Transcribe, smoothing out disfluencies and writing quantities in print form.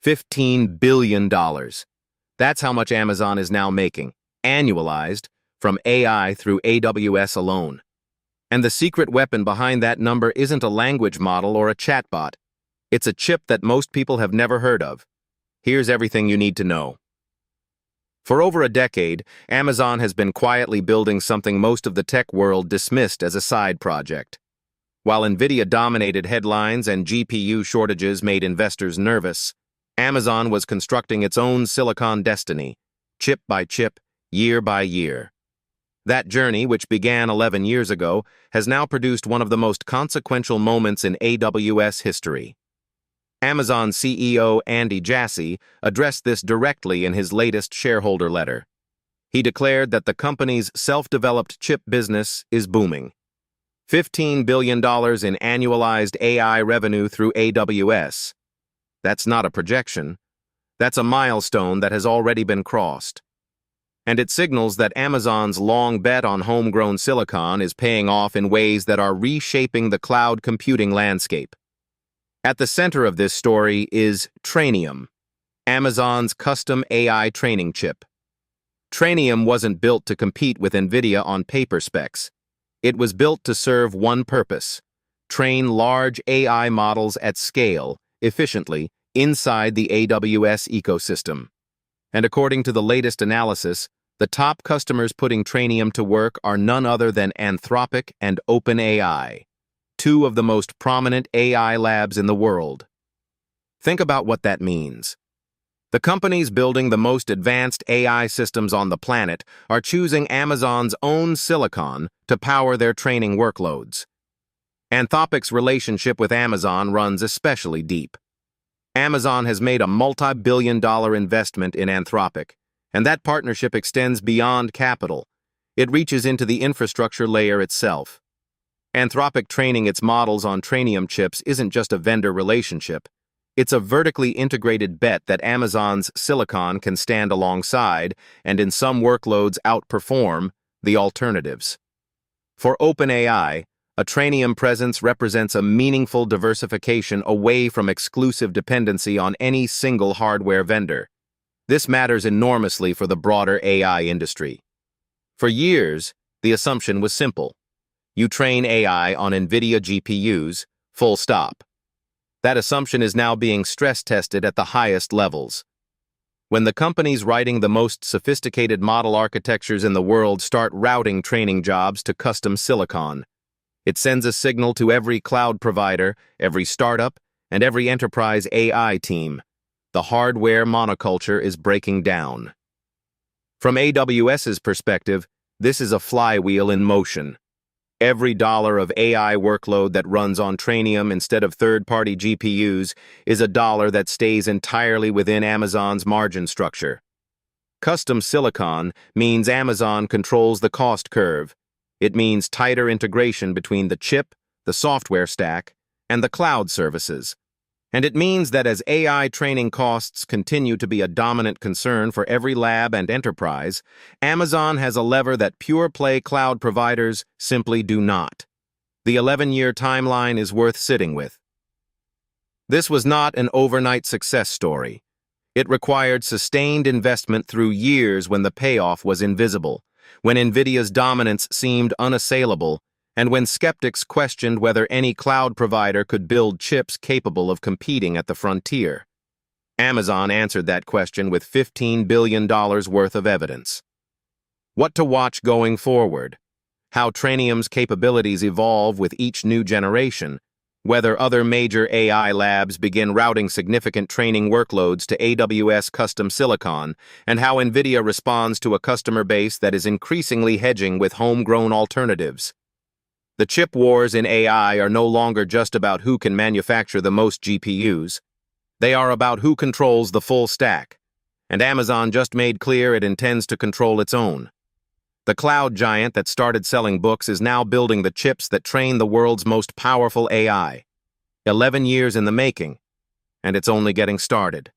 $15 billion. That's how much Amazon is now making, annualized, from AI through AWS alone. And the secret weapon behind that number isn't a language model or a chatbot. It's a chip that most people have never heard of. Here's everything you need to know. For over a decade, Amazon has been quietly building something most of the tech world dismissed as a side project. While Nvidia dominated headlines and GPU shortages made investors nervous, Amazon was constructing its own silicon destiny, chip by chip, year by year. That journey, which began 11 years ago, has now produced one of the most consequential moments in AWS history. Amazon CEO Andy Jassy addressed this directly in his latest shareholder letter. He declared that the company's self-developed chip business is booming. $15 billion in annualized AI revenue through AWS. That's not a projection. That's a milestone that has already been crossed. And it signals that Amazon's long bet on homegrown silicon is paying off in ways that are reshaping the cloud computing landscape. At the center of this story is Trainium, Amazon's custom AI training chip. Trainium wasn't built to compete with Nvidia on paper specs. It was built to serve one purpose: train large AI models at scale, efficiently, inside the AWS ecosystem. And according to the latest analysis, the top customers putting Trainium to work are none other than Anthropic and OpenAI, two of the most prominent AI labs in the world. Think about what that means. The companies building the most advanced AI systems on the planet are choosing Amazon's own silicon to power their training workloads. Anthropic's relationship with Amazon runs especially deep. Amazon has made a multi-billion-dollar investment in Anthropic, and that partnership extends beyond capital. It reaches into the infrastructure layer itself. Anthropic training its models on Trainium chips isn't just a vendor relationship. It's a vertically integrated bet that Amazon's silicon can stand alongside and in some workloads outperform the alternatives. For OpenAI, a Trainium presence represents a meaningful diversification away from exclusive dependency on any single hardware vendor. This matters enormously for the broader AI industry. For years, the assumption was simple. You train AI on Nvidia GPUs, full stop. That assumption is now being stress-tested at the highest levels. When the companies writing the most sophisticated model architectures in the world start routing training jobs to custom silicon, it sends a signal to every cloud provider, every startup, and every enterprise AI team. The hardware monoculture is breaking down. From AWS's perspective, this is a flywheel in motion. Every dollar of AI workload that runs on Trainium instead of third-party GPUs is a dollar that stays entirely within Amazon's margin structure. Custom silicon means Amazon controls the cost curve. It means tighter integration between the chip, the software stack, and the cloud services. And it means that as AI training costs continue to be a dominant concern for every lab and enterprise, Amazon has a lever that pure-play cloud providers simply do not. The 11-year timeline is worth sitting with. This was not an overnight success story. It required sustained investment through years when the payoff was invisible, when Nvidia's dominance seemed unassailable, and when skeptics questioned whether any cloud provider could build chips capable of competing at the frontier. Amazon answered that question with $15 billion worth of evidence. What to watch going forward? How Trainium's capabilities evolve with each new generation, whether other major AI labs begin routing significant training workloads to AWS custom silicon, and how Nvidia responds to a customer base that is increasingly hedging with homegrown alternatives. The chip wars in AI are no longer just about who can manufacture the most GPUs. They are about who controls the full stack. And Amazon just made clear it intends to control its own. The cloud giant that started selling books is now building the chips that train the world's most powerful AI. 11 years in the making, and it's only getting started.